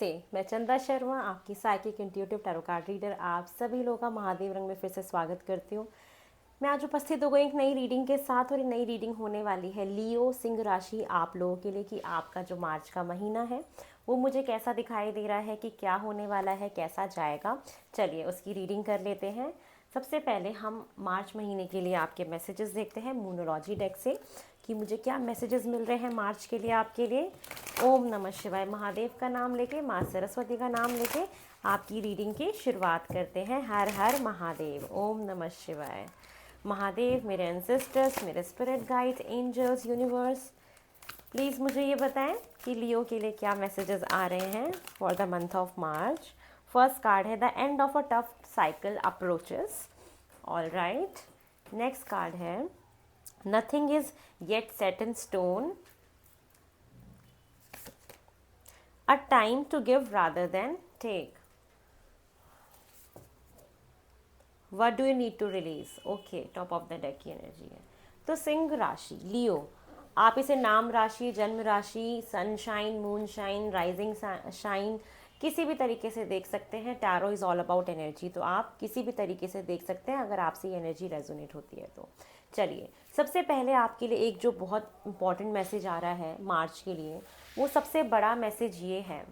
मैं चंदा शर्मा, आपकी psychic intuitive tarot card reader, आप सभी लोगों का महादेव रंग में फिर से स्वागत करती हूँ। मैं आज उपस्थित हो गई एक नई रीडिंग के साथ, और ये नई रीडिंग होने वाली है लियो सिंह राशि आप लोगों के लिए कि आपका जो मार्च का महीना है वो मुझे कैसा दिखाई दे रहा है, कि क्या होने वाला है, कैसा जाएगा। चलिए उसकी रीडिंग कर लेते हैं। सबसे पहले हम मार्च महीने के लिए आपके मैसेजेस देखते हैं मूनोलॉजी डेक से, कि मुझे क्या मैसेजेस मिल रहे हैं मार्च के लिए आपके लिए। ओम नमः शिवाय, महादेव का नाम लेके, माँ सरस्वती का नाम लेके आपकी रीडिंग की शुरुआत करते हैं। हर हर महादेव, ओम नमः शिवाय। महादेव, मेरे एंसेस्टर्स, मेरे spirit guide, angels, universe, please मुझे ये बताएं कि लियो के लिए क्या मैसेजेस आ रहे हैं for the month of March. First card है the end of a tough cycle approaches. All right. Next card है nothing is yet set in stone, a time to give rather than take, what do you need to release. Okay, top of the deck की energy है। तो सिंह राशि, लियो, आप इसे नाम राशि, जन्म राशि, sunshine, moon shine, rising shine, किसी भी तरीके से देख सकते हैं। Tarot is all about energy, तो आप किसी भी तरीके से देख सकते हैं अगर आपसे ये एनर्जी रेजोनेट होती है तो। चलिए, सबसे पहले आपके लिए एक जो बहुत इंपॉर्टेंट मैसेज आ रहा है मार्च के लिए, वो सबसे बड़ा मैसेज ये है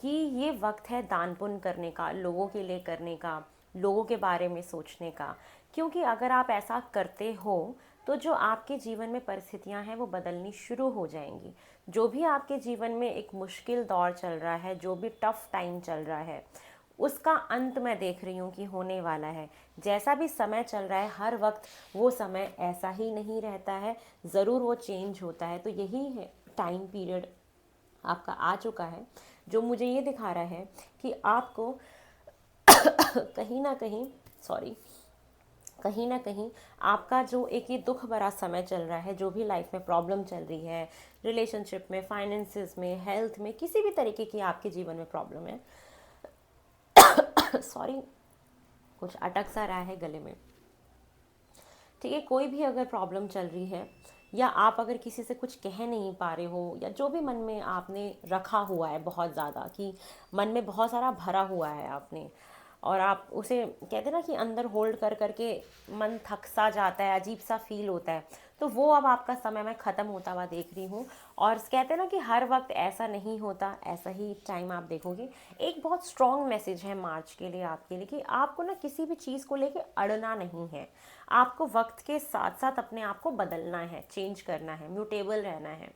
कि ये वक्त है दान पुण्य करने का, लोगों के लिए करने का, लोगों के बारे में सोचने का। क्योंकि अगर आप ऐसा करते हो तो जो आपके जीवन में परिस्थितियां हैं वो बदलनी शुरू हो जाएंगी। जो भी आपके जीवन में एक मुश्किल दौर चल रहा है, जो भी टफ टाइम चल रहा है, उसका अंत मैं देख रही हूँ कि होने वाला है। जैसा भी समय चल रहा है, हर वक्त वो समय ऐसा ही नहीं रहता है, ज़रूर वो चेंज होता है। तो यही है टाइम पीरियड आपका आ चुका है, जो मुझे ये दिखा रहा है कि आपको कहीं ना कहीं, सॉरी, कहीं ना कहीं आपका जो एक ये दुख भरा समय चल रहा है, जो भी लाइफ में प्रॉब्लम चल रही है, रिलेशनशिप में, फाइनेंसिस में, हेल्थ में, किसी भी तरीके की आपके जीवन में प्रॉब्लम है, सॉरी, कुछ अटक सा रहा है गले में, ठीक है। कोई भी अगर प्रॉब्लम चल रही है, या आप अगर किसी से कुछ कह नहीं पा रहे हो, या जो भी मन में आपने रखा हुआ है बहुत ज़्यादा, कि मन में बहुत सारा भरा हुआ है आपने, और आप उसे कहते हैं ना कि अंदर होल्ड कर करके मन थक सा जाता है, अजीब सा फील होता है, तो वो अब आपका समय मैं ख़त्म होता हुआ देख रही हूँ। और कहते हैं ना कि हर वक्त ऐसा नहीं होता, ऐसा ही टाइम आप देखोगे। एक बहुत स्ट्रॉन्ग मैसेज है मार्च के लिए आपके लिए, कि आपको ना किसी भी चीज़ को लेके अड़ना नहीं है। आपको वक्त के साथ साथ अपने आप को बदलना है, चेंज करना है, म्यूटेबल रहना है।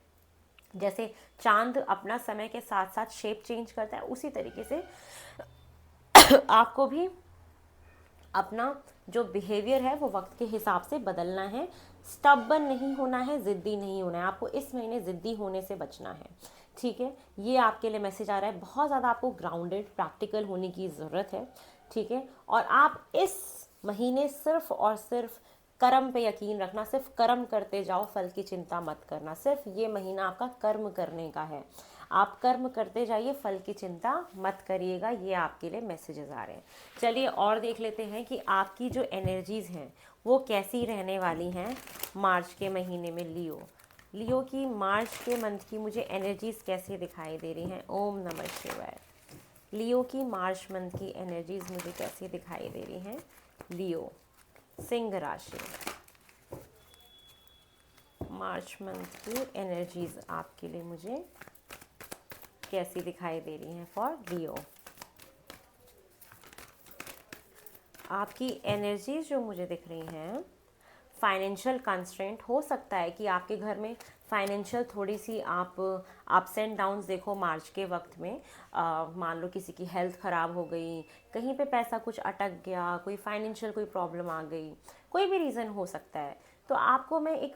जैसे चांद अपना समय के साथ साथ शेप चेंज करता है, उसी तरीके से आपको भी अपना जो बिहेवियर है वो वक्त के हिसाब से बदलना है। स्टबन नहीं होना है, ज़िद्दी नहीं होना है। आपको इस महीने ज़िद्दी होने से बचना है, ठीक है। ये आपके लिए मैसेज आ रहा है। बहुत ज़्यादा आपको ग्राउंडेड, प्रैक्टिकल होने की ज़रूरत है, ठीक है। और आप इस महीने सिर्फ और सिर्फ कर्म पे यकीन रखना, सिर्फ कर्म करते जाओ, फल की चिंता मत करना। सिर्फ ये महीना आपका कर्म करने का है, आप कर्म करते जाइए, फल की चिंता मत करिएगा। ये आपके लिए मैसेजेस आ रहे हैं। चलिए और देख लेते हैं कि आपकी जो एनर्जीज़ हैं वो कैसी रहने वाली हैं मार्च के महीने में। लियो की मार्च के मंथ की मुझे एनर्जीज़ कैसे दिखाई दे रही हैं। ओम नमः शिवाय। लियो की मार्च मंथ की एनर्जीज़ मुझे कैसी दिखाई दे रही हैं। लियो सिंह राशि, मार्च मंथ की एनर्जीज़ आपके लिए मुझे कैसी दिखाई दे रही हैं फॉर लियो। आपकी एनर्जीज जो मुझे दिख रही हैं, फाइनेंशियल कंस्ट्रेंट हो सकता है कि आपके घर में फाइनेंशियल थोड़ी सी आप अप्स एंड डाउन्स देखो मार्च के वक्त में। मान लो किसी की हेल्थ ख़राब हो गई, कहीं पे पैसा कुछ अटक गया, कोई फाइनेंशियल कोई प्रॉब्लम आ गई, कोई भी रीज़न हो सकता है। तो आपको मैं एक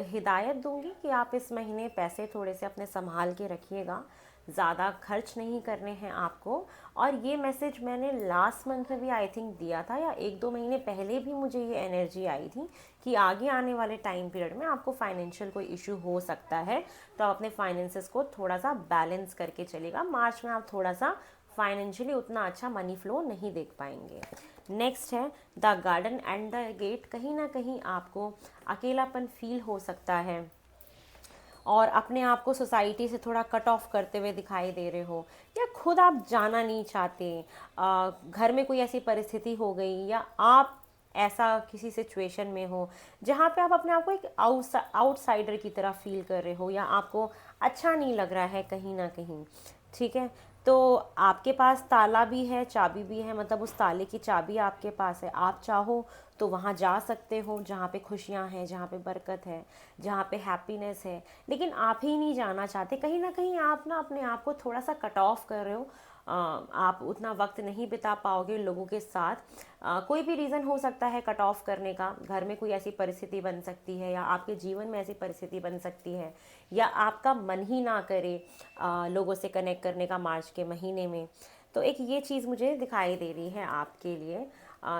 हिदायत दूंगी कि आप इस महीने पैसे थोड़े से अपने संभाल के रखिएगा, ज़्यादा खर्च नहीं करने हैं आपको। और ये मैसेज मैंने लास्ट मंथ में भी आई थिंक दिया था, या एक दो महीने पहले भी मुझे ये एनर्जी आई थी कि आगे आने वाले टाइम पीरियड में आपको फाइनेंशियल कोई इशू हो सकता है, तो आप अपने फाइनेंसेस को थोड़ा सा बैलेंस करके चलेगा। मार्च में आप थोड़ा सा फाइनेंशियली उतना अच्छा मनी फ्लो नहीं देख पाएंगे। नेक्स्ट है the garden and the gate. कहीं ना कहीं आपको अकेलापन फील हो सकता है, और अपने आप को सोसाइटी से थोड़ा कट ऑफ करते हुए दिखाई दे रहे हो, या खुद आप जाना नहीं चाहते, घर में कोई ऐसी परिस्थिति हो गई, या आप ऐसा किसी सिचुएशन में हो जहाँ पे आप अपने आप को एक आउटसाइडर की तरह फील कर रहे हो, या आपको अच्छा नहीं लग रहा है कहीं ना कहीं, ठीक है। तो आपके पास ताला भी है, चाबी भी है, मतलब उस ताले की चाबी आपके पास है। आप चाहो तो वहाँ जा सकते हो जहाँ पे खुशियाँ हैं, जहाँ पे बरकत है, जहाँ पे हैप्पीनेस है, लेकिन आप ही नहीं जाना चाहते। कहीं ना कहीं आप ना अपने आप को थोड़ा सा कट ऑफ कर रहे हो। आप उतना वक्त नहीं बिता पाओगे लोगों के साथ। कोई भी रीज़न हो सकता है कट ऑफ करने का, घर में कोई ऐसी परिस्थिति बन सकती है, या आपके जीवन में ऐसी परिस्थिति बन सकती है, या आपका मन ही ना करे लोगों से कनेक्ट करने का मार्च के महीने में। तो एक ये चीज़ मुझे दिखाई दे रही है आपके लिए।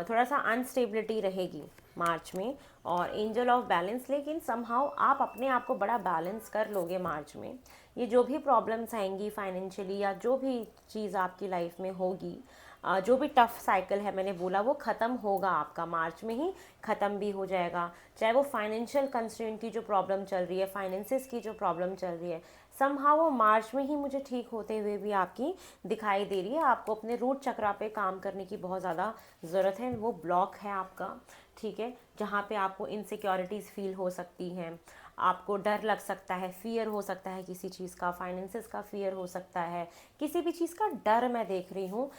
थोड़ा सा अनस्टेबिलिटी रहेगी मार्च में, और एंजल ऑफ बैलेंस, लेकिन समहाउ आप अपने आप को बड़ा बैलेंस कर लोगे मार्च में। ये जो भी प्रॉब्लम्स आएंगी फाइनेंशियली, या जो भी चीज़ आपकी लाइफ में होगी, जो भी टफ साइकिल है मैंने बोला, वो ख़त्म होगा आपका मार्च में ही, ख़त्म भी हो जाएगा। चाहे वो फाइनेंशियल कंस्ट्रेंट की जो प्रॉब्लम चल रही है, फाइनेंसिस की जो प्रॉब्लम चल रही है, समहाउ वो मार्च में ही मुझे ठीक होते हुए भी आपकी दिखाई दे रही है। आपको अपने रूट चक्रा पे काम करने की बहुत ज़्यादा ज़रूरत है। वो ब्लॉक है आपका, ठीक है, जहाँ पे आपको इनसिक्योरिटीज़ फील हो सकती हैं, आपको डर लग सकता है, फियर हो सकता है किसी चीज़ का, फाइनेंसेस का फियर हो सकता है, किसी भी चीज़ का डर मैं देख रही हूँ।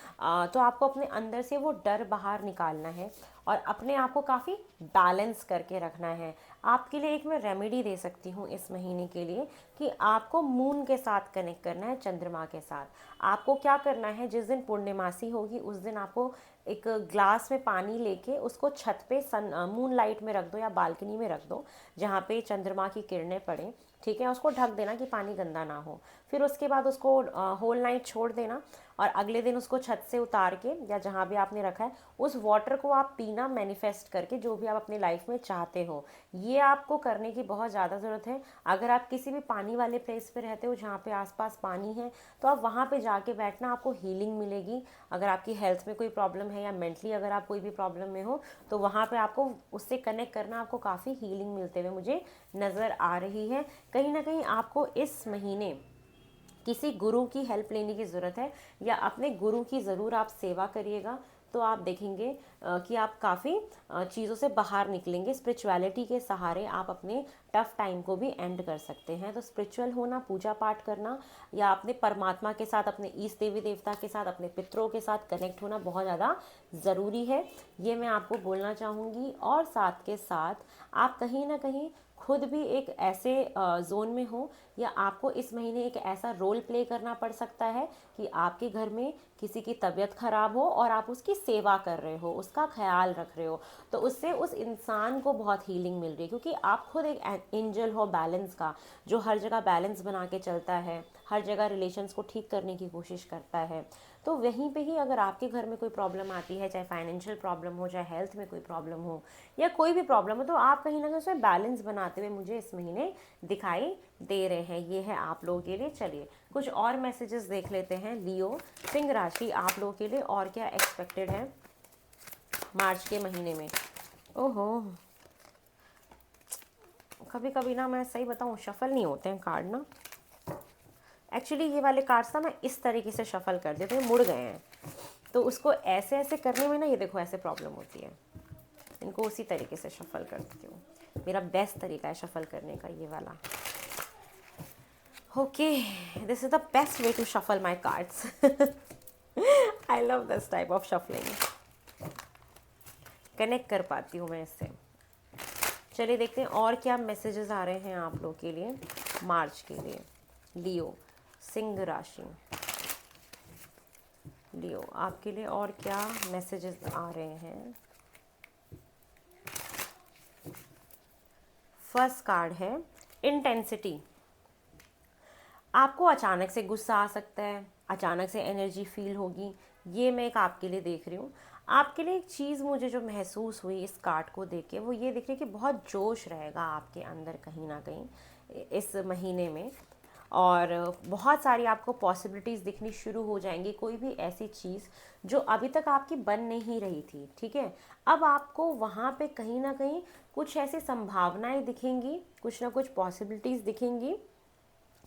तो आपको अपने अंदर से वो डर बाहर निकालना है, और अपने आप को काफ़ी बैलेंस करके रखना है। आपके लिए एक मैं रेमेडी दे सकती हूँ इस महीने के लिए, कि आपको मून के साथ कनेक्ट करना है, चंद्रमा के साथ। आपको क्या करना है, जिस दिन पूर्णिमासी होगी उस दिन आपको एक ग्लास में पानी लेके उसको छत पे मून लाइट में रख दो, या बालकनी में रख दो जहाँ पे चंद्रमा की किरणें पड़े, ठीक है। उसको ढक देना कि पानी गंदा ना हो। फिर उसके बाद उसको होल नाइट छोड़ देना, और अगले दिन उसको छत से उतार के, या जहाँ भी आपने रखा है, उस वाटर को आप पीना, मैनिफेस्ट करके जो भी आप अपनी लाइफ में चाहते हो। ये आपको करने की बहुत ज़्यादा ज़रूरत है। अगर आप किसी भी पानी वाले प्लेस पे रहते हो जहाँ पे आसपास पानी है, तो आप वहाँ पे जाके बैठना, आपको हीलिंग मिलेगी। अगर आपकी हेल्थ में कोई प्रॉब्लम है, या मेंटली अगर आप कोई भी प्रॉब्लम में हो, तो वहाँ पे आपको उससे कनेक्ट करना, आपको काफ़ी हीलिंग मिलते हुए मुझे नज़र आ रही है। कहीं ना कहीं आपको इस महीने किसी गुरु की हेल्प लेने की ज़रूरत है, या अपने गुरु की ज़रूर आप सेवा करिएगा, तो आप देखेंगे कि आप काफ़ी चीज़ों से बाहर निकलेंगे। स्पिरिचुअलिटी के सहारे आप अपने टफ टाइम को भी एंड कर सकते हैं। तो स्पिरिचुअल होना, पूजा पाठ करना, या अपने परमात्मा के साथ, अपने ईष्ट देवी देवता के साथ, अपने पितरों के साथ कनेक्ट होना बहुत ज़्यादा ज़रूरी है। ये मैं आपको बोलना चाहूँगी। और साथ के साथ आप कहीं ना कहीं खुद भी एक ऐसे जोन में हो, या आपको इस महीने एक ऐसा रोल प्ले करना पड़ सकता है कि आपके घर में किसी की तबीयत ख़राब हो और आप उसकी सेवा कर रहे हो, उसका ख्याल रख रहे हो। तो उससे उस इंसान को बहुत हीलिंग मिल रही है, क्योंकि आप खुद एक एंजल हो बैलेंस का, जो हर जगह बैलेंस बना के चलता है, हर जगह रिलेशंस को ठीक करने की कोशिश करता है। तो वहीं पे ही अगर आपके घर में कोई प्रॉब्लम आती है, चाहे फाइनेंशियल प्रॉब्लम हो, चाहे हेल्थ में कोई प्रॉब्लम हो, या कोई भी प्रॉब्लम हो, तो आप कहीं ना कहीं उसमें बैलेंस बनाते हुए मुझे इस महीने दिखाई दे रहे हैं। ये है आप लोगों के लिए। चलिए कुछ और मैसेजेस देख लेते हैं। लियो सिंह राशि, आप लोगों के लिए और क्या एक्सपेक्टेड है मार्च के महीने में। ओहो, कभी कभी ना, मैं सही बताऊँ, शफल नहीं होते हैं कार्ड ना। एक्चुअली ये वाले कार्ड्स ना मैं इस तरीके से शफल कर देती हूँ, मुड़ गए हैं, तो उसको ऐसे ऐसे करने में ना, ये देखो ऐसे प्रॉब्लम होती है। इनको उसी तरीके से शफल कर देती हूँ। मेरा बेस्ट तरीका है शफल करने का ये वाला। Okay, this is the best way to shuffle my cards. I love this type of shuffling, connect कर पाती हूँ मैं इससे। चलिए देखते हैं और क्या मैसेजेस आ रहे हैं आप लोग के लिए मार्च के लिए। लियो सिंह राशि, लियो आपके लिए और क्या मैसेजेस आ रहे हैं। फर्स्ट कार्ड है इंटेंसिटी। आपको अचानक से गुस्सा आ सकता है, अचानक से एनर्जी फील होगी। ये मैं एक आपके लिए देख रही हूँ। आपके लिए एक चीज़ मुझे जो महसूस हुई इस कार्ड को देख के, वो ये दिख रही है कि बहुत जोश रहेगा आपके अंदर कहीं ना कहीं इस महीने में, और बहुत सारी आपको पॉसिबिलिटीज़ दिखनी शुरू हो जाएंगी। कोई भी ऐसी चीज़ जो अभी तक आपकी बन नहीं रही थी, ठीक है, अब आपको वहाँ पे कहीं ना कहीं कुछ ऐसी संभावनाएं दिखेंगी, कुछ ना कुछ पॉसिबिलिटीज़ दिखेंगी।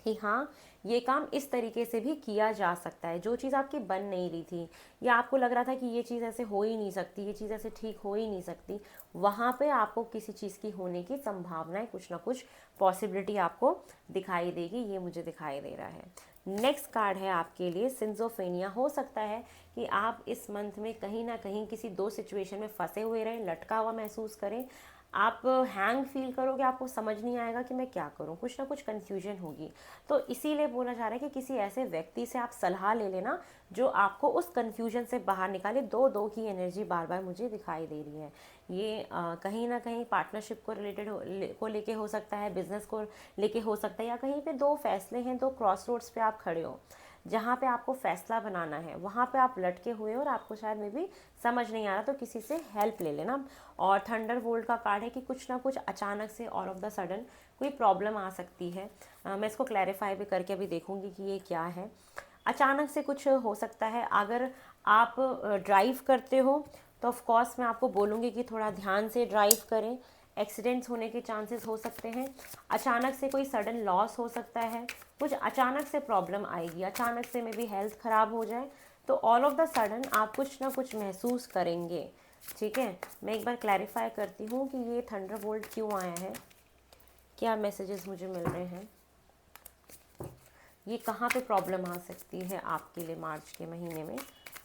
कि हाँ, ये काम इस तरीके से भी किया जा सकता है। जो चीज़ आपकी बन नहीं रही थी या आपको लग रहा था कि ये चीज़ ऐसे हो ही नहीं सकती, ये चीज़ ऐसे ठीक हो ही नहीं सकती, वहाँ पे आपको किसी चीज़ की होने की संभावनाएं, कुछ ना कुछ पॉसिबिलिटी आपको दिखाई देगी, ये मुझे दिखाई दे रहा है। नेक्स्ट कार्ड है आपके लिए सिंजोफेनिया। हो सकता है कि आप इस मंथ में कहीं ना कहीं किसी दो सिचुएशन में फंसे हुए रहें, लटका हुआ महसूस करें, आप हैंग फील करोगे, आपको समझ नहीं आएगा कि मैं क्या करूं, कुछ ना कुछ कन्फ्यूजन होगी। तो इसीलिए बोला जा रहा है कि किसी ऐसे व्यक्ति से आप सलाह ले लेना जो आपको उस कन्फ्यूजन से बाहर निकाले। दो दो की एनर्जी बार बार मुझे दिखाई दे रही है। ये कहीं ना कहीं पार्टनरशिप को रिलेटेड को लेके हो सकता है, बिजनेस को लेके हो सकता है, या कहीं पे दो फैसले हैं, दो क्रॉस रोड्स पे आप खड़े हो जहाँ पे आपको फैसला बनाना है, वहाँ पे आप लटके हुए हो और आपको शायद में भी समझ नहीं आ रहा, तो किसी से हेल्प ले लेना। और थंडर बोल्ट का कार्ड है कि कुछ ना कुछ अचानक से ऑल ऑफ द सडन कोई प्रॉब्लम आ सकती है। मैं इसको क्लैरिफाई भी करके अभी देखूंगी कि ये क्या है। अचानक से कुछ हो सकता है। अगर आप ड्राइव करते हो तो ऑफ कोर्स मैं आपको बोलूँगी कि थोड़ा ध्यान से ड्राइव करें, एक्सीडेंट्स होने के चांसेस हो सकते हैं। अचानक से कोई सडन लॉस हो सकता है, कुछ अचानक से प्रॉब्लम आएगी, अचानक से मे भी हेल्थ ख़राब हो जाए, तो ऑल ऑफ द सडन आप कुछ ना कुछ महसूस करेंगे। ठीक है, मैं एक बार क्लैरिफाई करती हूँ कि ये थंडरबोल्ट क्यों आया है, क्या मैसेजेस मुझे मिल रहे हैं, ये कहाँ पे प्रॉब्लम आ सकती है आपके लिए मार्च के महीने में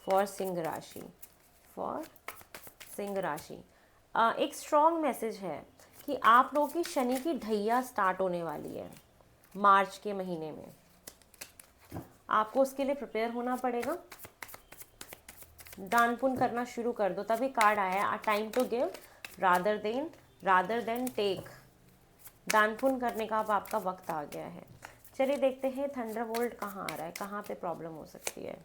फॉर सिंह राशि। फॉर सिंह राशि एक स्ट्रॉन्ग मैसेज है कि आप लोगों की शनि की ढैया स्टार्ट होने वाली है मार्च के महीने में। आपको उसके लिए प्रिपेयर होना पड़ेगा, दान पुण्य करना शुरू कर दो। तभी कार्ड आया है time to give rather than take. दान पुण्य करने का अब आपका वक्त आ गया है। चलिए देखते हैं थंडरबोल्ट कहाँ आ रहा है, कहाँ पे प्रॉब्लम हो सकती है।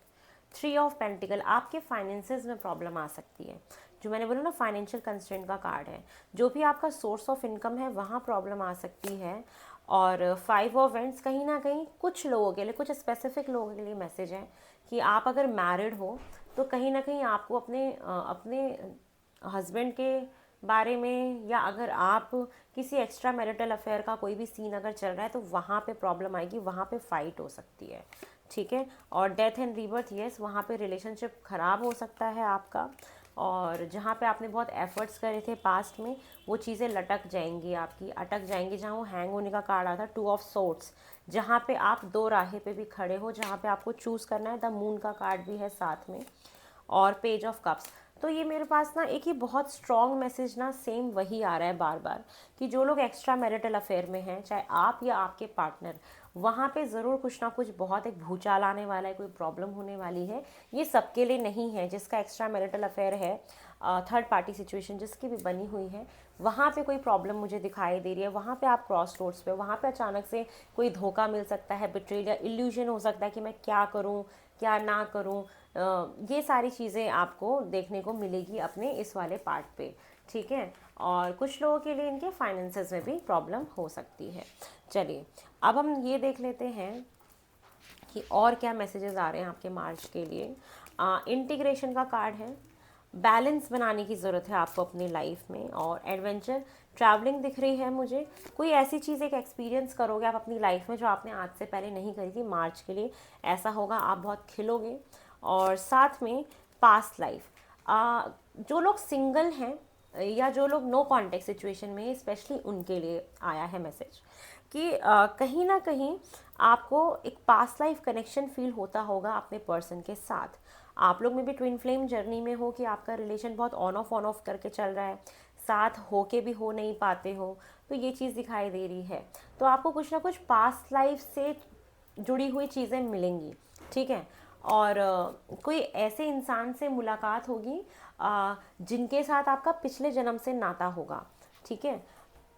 3 ऑफ पेंटिकल, आपके फाइनेंसेस में प्रॉब्लम आ सकती है। जो मैंने बोला ना, फाइनेंशियल कंस्ट्रेंट का कार्ड है। जो भी आपका सोर्स ऑफ इनकम है वहाँ प्रॉब्लम आ सकती है। और 5 ऑफ वेंट्स, कहीं ना कहीं कुछ लोगों के लिए, कुछ स्पेसिफिक लोगों के लिए मैसेज है कि आप अगर मैरिड हो तो कहीं ना कहीं आपको अपने हस्बैंड के बारे में, या अगर आप किसी एक्स्ट्रा मैरिटल अफेयर का कोई भी सीन अगर चल रहा है तो वहाँ पे प्रॉब्लम आएगी, वहाँ पे फाइट हो सकती है। ठीक है, और डेथ एंड रीबर्थ, यस, वहाँ पे रिलेशनशिप ख़राब हो सकता है आपका। और जहाँ पे आपने बहुत एफर्ट्स करे थे पास्ट में, वो चीज़ें लटक जाएंगी आपकी, अटक जाएंगी। जहाँ वो हैंग होने का कार्ड आता है 2 ऑफ सोर्ट्स, जहाँ पे आप दो राहें पे भी खड़े हो, जहाँ पे आपको चूज़ करना है। द मून का कार्ड भी है साथ में, और पेज ऑफ कप्स। तो ये मेरे पास ना एक ही बहुत स्ट्रॉन्ग मैसेज ना सेम वही आ रहा है बार बार, कि जो लोग एक्स्ट्रा मैरिटल अफेयर में हैं, चाहे आप या आपके पार्टनर, वहाँ पे ज़रूर कुछ ना कुछ बहुत एक भूचाल आने वाला है, कोई प्रॉब्लम होने वाली है। ये सबके लिए नहीं है। जिसका एक्स्ट्रा मैरिटल अफेयर है, थर्ड पार्टी सिचुएशन जिसकी भी बनी हुई है, वहाँ पे कोई प्रॉब्लम मुझे दिखाई दे रही है। वहाँ पे आप क्रॉस रोड्स पे, वहाँ पे अचानक से कोई धोखा मिल सकता है, बिट्रेल या इल्यूजन हो सकता है कि मैं क्या करूँ क्या ना करूँ। ये सारी चीज़ें आपको देखने को मिलेगी अपने इस वाले पार्ट पे। ठीक है, और कुछ लोगों के लिए इनके फाइनेंसेस में भी प्रॉब्लम हो सकती है। चलिए अब हम ये देख लेते हैं कि और क्या मैसेजेस आ रहे हैं आपके मार्च के लिए। इंटीग्रेशन का कार्ड है। बैलेंस बनाने की ज़रूरत है आपको अपनी लाइफ में, और एडवेंचर, ट्रैवलिंग दिख रही है मुझे। कोई ऐसी चीज़ एक एक्सपीरियंस करोगे आप अपनी लाइफ में जो आपने आज से पहले नहीं करी थी। मार्च के लिए ऐसा होगा, आप बहुत खिलोगे। और साथ में पास्ट लाइफ, जो लोग सिंगल हैं या जो लोग नो कॉन्टेक्ट सिचुएशन में, स्पेशली उनके लिए आया है मैसेज कि कहीं ना कहीं आपको एक पास्ट लाइफ कनेक्शन फील होता होगा अपने पर्सन के साथ। आप लोग में भी ट्विन फ्लेम जर्नी में हो कि आपका रिलेशन बहुत ऑन ऑफ करके चल रहा है, साथ हो के भी हो नहीं पाते हो, तो ये चीज़ दिखाई दे रही है। तो आपको कुछ ना कुछ पास्ट लाइफ से जुड़ी हुई चीज़ें मिलेंगी। ठीक है, और कोई ऐसे इंसान से मुलाकात होगी जिनके साथ आपका पिछले जन्म से नाता होगा। ठीक है,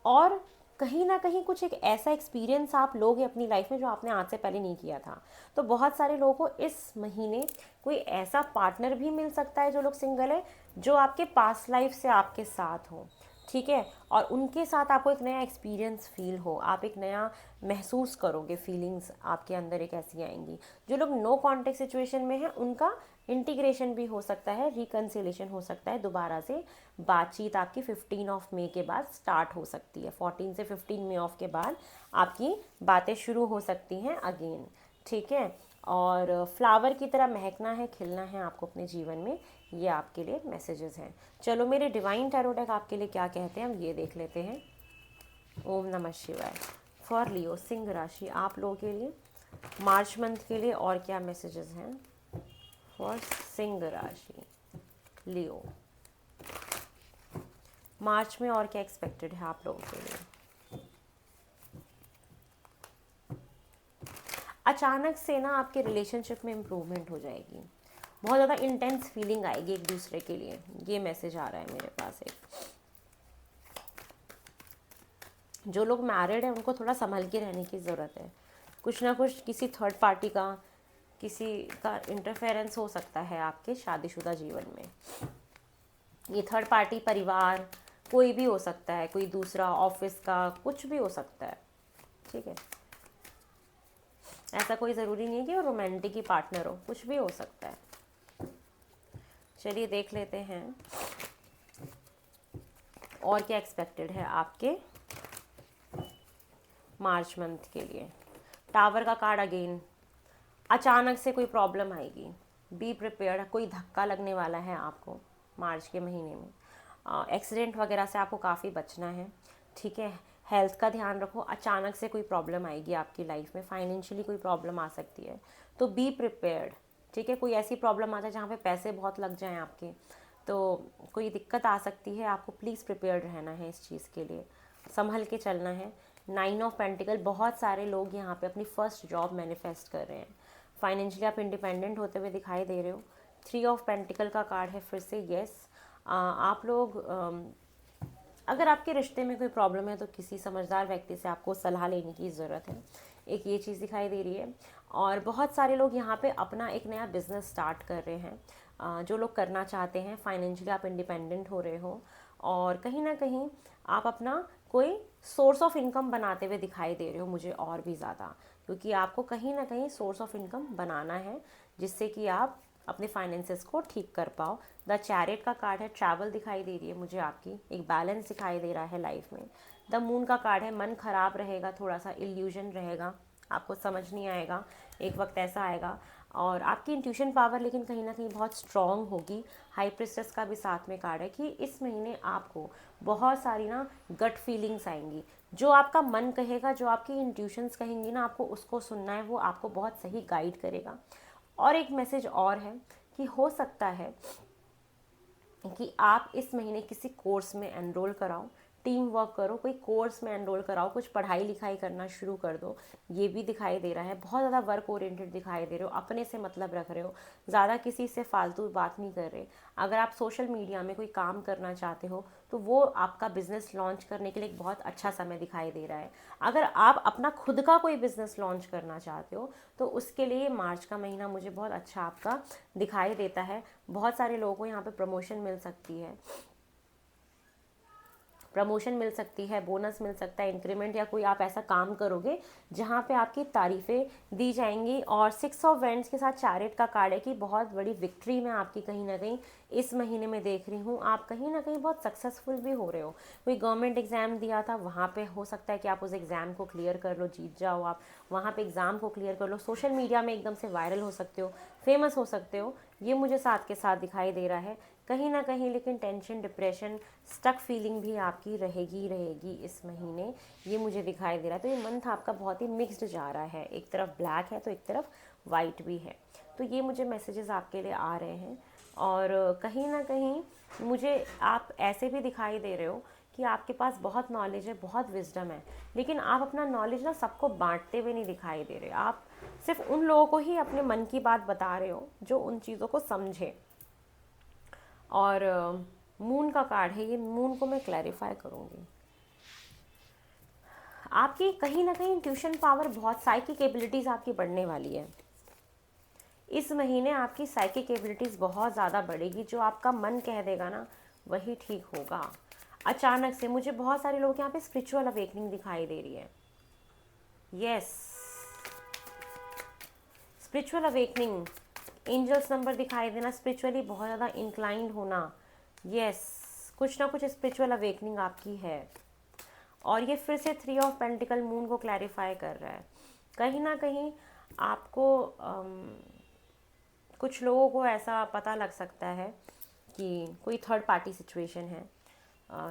और कहीं ना कहीं कुछ एक ऐसा एक्सपीरियंस आप लोगे अपनी लाइफ में जो आपने आज से पहले नहीं किया था। तो बहुत सारे लोगों को इस महीने कोई ऐसा पार्टनर भी मिल सकता है, जो लोग सिंगल है, जो आपके पास्ट लाइफ से आपके साथ हो। ठीक है, और उनके साथ आपको एक नया एक्सपीरियंस फील हो, आप एक नया महसूस करोगे, फीलिंग्स आपके अंदर एक ऐसी आएंगी। जो लोग नो कॉन्टेक्ट सिचुएशन में हैं उनका इंटीग्रेशन भी हो सकता है, रिकन्सिलेशन हो सकता है, दोबारा से बातचीत आपकी 15 ऑफ मई के बाद स्टार्ट हो सकती है। 14 से 15 मई ऑफ के बाद आपकी बातें शुरू हो सकती हैं अगेन, ठीक है। और फ्लावर की तरह महकना है, खिलना है आपको अपने जीवन में, ये आपके लिए मैसेजेस हैं। चलो मेरे डिवाइन टैरो डेक आपके लिए क्या कहते हैं हम ये देख लेते हैं। ओम नमः शिवाय। फॉर लियो, सिंह राशि, आप लोगों के लिए मार्च मंथ के लिए और क्या मैसेजेस हैं फॉर सिंह राशि, लियो, मार्च में और क्या एक्सपेक्टेड है आप लोगों के लिए। अचानक से ना आपके रिलेशनशिप में इम्प्रूवमेंट हो जाएगी, बहुत ज़्यादा इंटेंस फीलिंग आएगी एक दूसरे के लिए, ये मैसेज आ रहा है मेरे पास एक। जो लोग मैरिड हैं उनको थोड़ा संभल के रहने की ज़रूरत है, कुछ ना कुछ किसी थर्ड पार्टी का, किसी का इंटरफेरेंस हो सकता है आपके शादीशुदा जीवन में। ये थर्ड पार्टी परिवार कोई भी हो सकता है, कोई दूसरा ऑफिस का, कुछ भी हो सकता है, ठीक है। ऐसा कोई ज़रूरी नहीं है कि वो रोमांटिक ही पार्टनर हो, कुछ भी हो सकता है। चलिए देख लेते हैं और क्या एक्सपेक्टेड है आपके मार्च मंथ के लिए। टावर का कार्ड अगेन, अचानक से कोई प्रॉब्लम आएगी, बी प्रिपेयर्ड, कोई धक्का लगने वाला है आपको मार्च के महीने में। एक्सीडेंट वगैरह से आपको काफ़ी बचना है, ठीक है। हेल्थ का ध्यान रखो, अचानक से कोई प्रॉब्लम आएगी आपकी लाइफ में, फाइनेंशियली कोई प्रॉब्लम आ सकती है, तो बी प्रिपेयर्ड, ठीक है। कोई ऐसी प्रॉब्लम आ जाए जहाँ पे पैसे बहुत लग जाएं आपके, तो कोई दिक्कत आ सकती है, आपको प्लीज़ प्रिपेयर्ड रहना है इस चीज़ के लिए, संभल के चलना है। 9 ऑफ पेंटिकल, बहुत सारे लोग यहाँ पे अपनी फर्स्ट जॉब मैनिफेस्ट कर रहे हैं, फाइनेंशियली आप इंडिपेंडेंट होते हुए दिखाई दे रहे हो। 3 ऑफ पेंटिकल का कार्ड है फिर से, येस। आप लोग अगर आपके रिश्ते में कोई प्रॉब्लम है तो किसी समझदार व्यक्ति से आपको सलाह लेने की ज़रूरत है, एक ये चीज़ दिखाई दे रही है। और बहुत सारे लोग यहाँ पे अपना एक नया बिजनेस स्टार्ट कर रहे हैं, जो लोग करना चाहते हैं, फाइनेंशियली आप इंडिपेंडेंट हो रहे हो और कहीं ना कहीं आप अपना कोई सोर्स ऑफ इनकम बनाते हुए दिखाई दे रहे हो मुझे और भी ज़्यादा, क्योंकि आपको कहीं ना कहीं सोर्स ऑफ इनकम बनाना है जिससे कि आप अपने फाइनेंसेस को ठीक कर पाओ। द चैरियट का कार्ड है, ट्रैवल दिखाई दे रही है मुझे आपकी, एक बैलेंस दिखाई दे रहा है लाइफ में। द मून का कार्ड है, मन खराब रहेगा, थोड़ा सा इल्यूजन रहेगा, आपको समझ नहीं आएगा, एक वक्त ऐसा आएगा। और आपकी इंट्यूशन पावर लेकिन कहीं ना कहीं बहुत स्ट्रॉन्ग होगी। हाई प्रिस्टेस का भी साथ में कार्ड है कि इस महीने आपको बहुत सारी ना गट फीलिंग्स आएंगी, जो आपका मन कहेगा, जो आपकी इंट्यूशंस कहेंगी ना, आपको उसको सुनना है, वो आपको बहुत सही गाइड करेगा। और एक मैसेज और है कि हो सकता है कि आप इस महीने किसी कोर्स में एनरोल कराओ, टीम वर्क करो, कोई कोर्स में एनरोल कराओ, कुछ पढ़ाई लिखाई करना शुरू कर दो, ये भी दिखाई दे रहा है। बहुत ज़्यादा वर्क ओरिएंटेड दिखाई दे रहे हो, अपने से मतलब रख रहे हो, ज़्यादा किसी से फालतू बात नहीं कर रहे। अगर आप सोशल मीडिया में कोई काम करना चाहते हो तो वो आपका बिज़नेस लॉन्च करने के लिए एक बहुत अच्छा समय दिखाई दे रहा है। अगर आप अपना खुद का कोई बिज़नेस लॉन्च करना चाहते हो तो उसके लिए मार्च का महीना मुझे बहुत अच्छा आपका दिखाई देता है। बहुत सारे लोगों को यहाँ पे प्रमोशन मिल सकती है, प्रमोशन मिल सकती है, बोनस मिल सकता है, इंक्रीमेंट, या कोई आप ऐसा काम करोगे जहाँ पे आपकी तारीफ़ें दी जाएंगी। और 6 ऑफ वेंड्स के साथ चैरियट का कार्ड है कि बहुत बड़ी विक्ट्री मैं आपकी कहीं ना कहीं इस महीने में देख रही हूँ। आप कहीं ना कहीं बहुत सक्सेसफुल भी हो रहे हो, कोई गवर्नमेंट एग्ज़ाम दिया था वहाँ पे हो सकता है कि आप उस एग्ज़ाम को क्लियर कर लो, जीत जाओ, आप वहाँ पे एग्ज़ाम को क्लियर कर लो, सोशल मीडिया में एकदम से वायरल हो सकते हो, फेमस हो सकते हो, ये मुझे साथ के साथ दिखाई दे रहा है कहीं ना कहीं। लेकिन टेंशन, डिप्रेशन, स्टक फीलिंग भी आपकी रहेगी इस महीने, ये मुझे दिखाई दे रहा है। तो ये मंथ आपका बहुत ही मिक्स्ड जा रहा है, एक तरफ ब्लैक है तो एक तरफ वाइट भी है, तो ये मुझे मैसेजेस आपके लिए आ रहे हैं। और कहीं ना कहीं मुझे आप ऐसे भी दिखाई दे रहे हो कि आपके पास बहुत नॉलेज है, बहुत विजडम है, लेकिन आप अपना नॉलेज ना सबको बांटते हुए नहीं दिखाई दे रहे। आप सिर्फ उन लोगों को ही अपने मन की बात बता रहे हो जो उन चीज़ों को समझे। और मून का कार्ड है, ये मून को मैं क्लैरिफाई करूँगी। आपकी कहीं ना कहीं ट्यूशन पावर, बहुत साइकिक एबिलिटीज़ आपकी बढ़ने वाली है इस महीने। आपकी साइकिक एबिलिटीज़ बहुत ज़्यादा बढ़ेगी, जो आपका मन कह देगा ना वही ठीक होगा। अचानक से मुझे बहुत सारे लोग यहाँ पे स्पिरिचुअल अवेकनिंग दिखाई दे रही है। Yes, spiritual awakening, angels number दिखाई देना, स्पिरिचुअली बहुत ज़्यादा इंक्लाइंड होना। यस, कुछ ना कुछ स्पिरिचुअल अवेकनिंग आपकी है। और ये फिर से 3 ऑफ पेंटिकल मून को क्लैरिफाई कर रहा है। कहीं ना कहीं आपको कुछ लोगों को ऐसा पता लग सकता है कि कोई थर्ड पार्टी सिचुएशन है,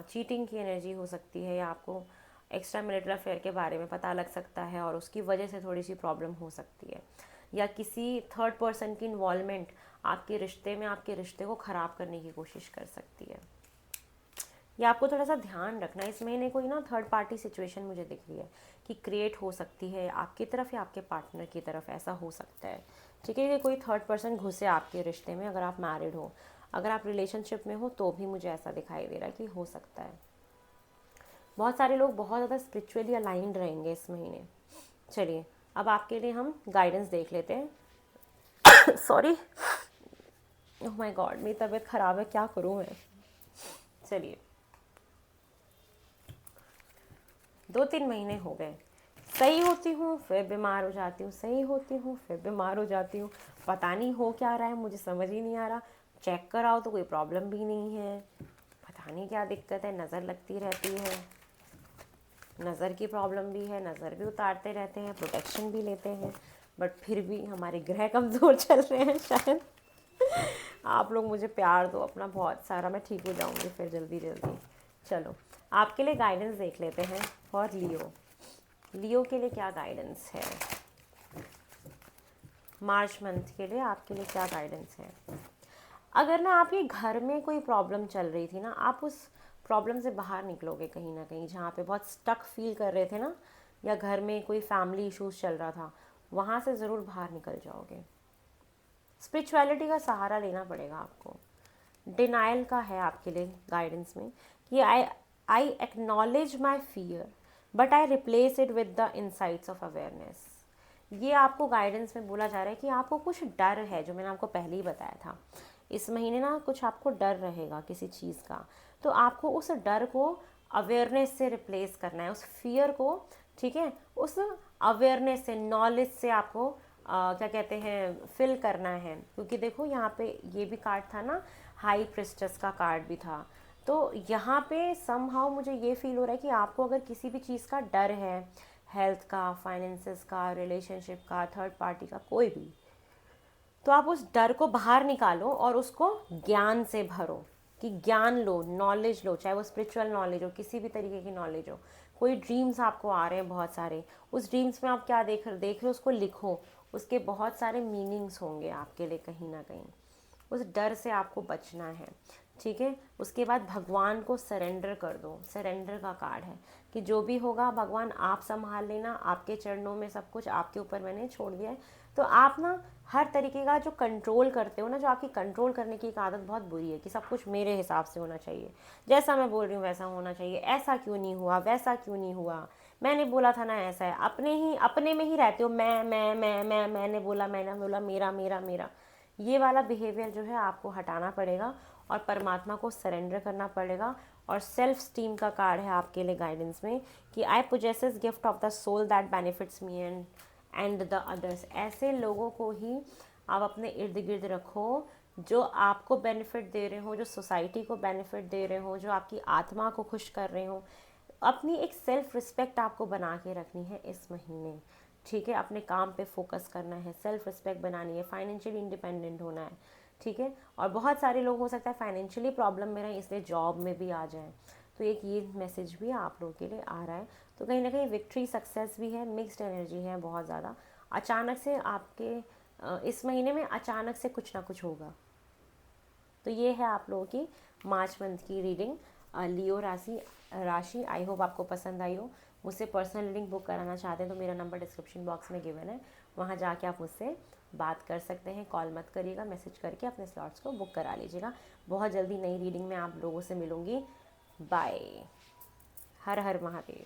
चीटिंग की एनर्जी हो सकती है, या आपको एक्स्ट्रा मैरिटल अफेयर के बारे में पता लग सकता है और उसकी वजह से थोड़ी सी प्रॉब्लम हो सकती है, या किसी थर्ड पर्सन की इन्वॉल्वमेंट आपके रिश्ते में आपके रिश्ते को ख़राब करने की कोशिश कर सकती है। या आपको थोड़ा सा ध्यान रखना है। इस महीने कोई ना थर्ड पार्टी सिचुएशन मुझे दिख रही है कि क्रिएट हो सकती है आपकी तरफ या आपके पार्टनर की तरफ, ऐसा हो सकता है। ठीक है, कि कोई थर्ड पर्सन घुसे आपके रिश्ते में, अगर आप मैरिड हो, अगर आप रिलेशनशिप में हो तो भी मुझे ऐसा दिखाई दे रहा है कि हो सकता है। बहुत सारे लोग बहुत ज़्यादा स्पिरिचुअली अलाइंड रहेंगे इस महीने। चलिए अब आपके लिए हम गाइडेंस देख लेते हैं। सॉरी, ओह माय गॉड, मेरी तबीयत ख़राब है, क्या करूँ मैं। चलिए, 2-3 महीने हो गए, सही होती हूँ फिर बीमार हो जाती हूँ, सही होती हूँ फिर बीमार हो जाती हूँ, पता नहीं हो क्या रहा है, मुझे समझ ही नहीं आ रहा। चेक कराओ तो कोई प्रॉब्लम भी नहीं है, पता नहीं क्या दिक्कत है, नज़र लगती रहती है, नज़र की प्रॉब्लम भी है, नज़र भी उतारते रहते हैं, प्रोटेक्शन भी लेते हैं, बट फिर भी हमारे ग्रह कमज़ोर चल रहे हैं शायद। आप लोग मुझे प्यार दो अपना बहुत सारा, मैं ठीक हो जाऊँगी फिर जल्दी जल्दी। चलो आपके लिए गाइडेंस देख लेते हैं फॉर लियो। लियो के लिए क्या गाइडेंस है मार्च मंथ के लिए, आपके लिए क्या गाइडेंस है। अगर ना आपके घर में कोई प्रॉब्लम चल रही थी ना, आप उस प्रॉब्लम से बाहर निकलोगे कहीं ना कहीं, जहाँ पे बहुत स्टक फील कर रहे थे ना, या घर में कोई फैमिली इश्यूज चल रहा था, वहाँ से ज़रूर बाहर निकल जाओगे। स्पिरिचुअलिटी का सहारा लेना पड़ेगा आपको। डिनाइल का है आपके लिए गाइडेंस में कि I acknowledge my fear but I replace it with the insights of awareness. ये आपको गाइडेंस में बोला जा रहा है कि आपको कुछ डर है, जो मैंने आपको पहले ही बताया था। इस महीने ना कुछ आपको डर रहेगा किसी चीज़ का, तो आपको उस डर को अवेयरनेस से रिप्लेस करना है, उस फियर को। ठीक है, उस अवेयरनेस से, नॉलेज से आपको क्या कहते हैं, फिल करना है। क्योंकि देखो यहाँ पे ये भी कार्ड था ना, हाई प्रिस्टेस का कार्ड भी था। तो यहाँ पे समहाउ मुझे ये फील हो रहा है कि आपको अगर किसी भी चीज़ का डर है, हेल्थ का, फाइनेंसेस का, रिलेशनशिप का, थर्ड पार्टी का, कोई भी, तो आप उस डर को बाहर निकालो और उसको ज्ञान से भरो। कि ज्ञान लो, नॉलेज लो, चाहे वो स्पिरिचुअल नॉलेज हो, किसी भी तरीके की नॉलेज हो। कोई ड्रीम्स आपको आ रहे हैं बहुत सारे, उस ड्रीम्स में आप क्या देख रहे हो उसको लिखो, उसके बहुत सारे मीनिंग्स होंगे आपके लिए कहीं ना कहीं। उस डर से आपको बचना है। ठीक है, उसके बाद भगवान को सरेंडर कर दो। सरेंडर का कार्ड है कि जो भी होगा भगवान आप संभाल लेना, आपके चरणों में सब कुछ, आपके ऊपर मैंने छोड़ दिया है। तो आप ना हर तरीके का जो कंट्रोल करते हो ना, जो आपकी कंट्रोल करने की एक आदत बहुत बुरी है कि सब कुछ मेरे हिसाब से होना चाहिए, जैसा मैं बोल रही हूँ वैसा होना चाहिए, ऐसा क्यों नहीं हुआ, वैसा क्यों नहीं हुआ, मैंने बोला था ना ऐसा है, अपने में ही रहते हो, मैंने बोला, मेरा मेरा मेरा। ये वाला बिहेवियर जो है आपको हटाना पड़ेगा और परमात्मा को सरेंडर करना पड़ेगा। और सेल्फ स्टीम का कार्ड है आपके लिए गाइडेंस में कि I possesses gift of the soul that benefits me and the others. ऐसे लोगों को ही आप अपने इर्द गिर्द रखो जो आपको बेनिफिट दे रहे हो, जो सोसाइटी को बेनिफिट दे रहे हो, जो आपकी आत्मा को खुश कर रहे हो। अपनी एक सेल्फ रिस्पेक्ट आपको बना के रखनी है इस महीने। ठीक है, अपने काम पे फोकस करना है, सेल्फ रिस्पेक्ट बनानी है, फाइनेंशियली इंडिपेंडेंट होना है। ठीक है, और बहुत सारे लोग हो सकता है फाइनेंशियली प्रॉब्लम में रहें, इसलिए जॉब में भी आ जाएं। तो एक ये मैसेज भी आप लोगों के लिए आ रहा है। तो कहीं ना कहीं विक्ट्री, सक्सेस भी है, मिक्स्ड एनर्जी है बहुत ज़्यादा। अचानक से आपके इस महीने में अचानक से कुछ ना कुछ होगा। तो ये है आप लोगों की मार्च मंथ की रीडिंग, लियो राशि। आई होप आपको पसंद आई हो। मुझसे पर्सनल रीडिंग बुक कराना चाहते हैं तो मेरा नंबर डिस्क्रिप्शन बॉक्स में गिवन है, वहाँ जाके आप मुझसे बात कर सकते हैं। कॉल मत करिएगा, मैसेज करके अपने स्लॉट्स को बुक करा लीजिएगा। बहुत जल्दी नई रीडिंग में आप लोगों से मिलूँगी। बाय। हर हर महादेव।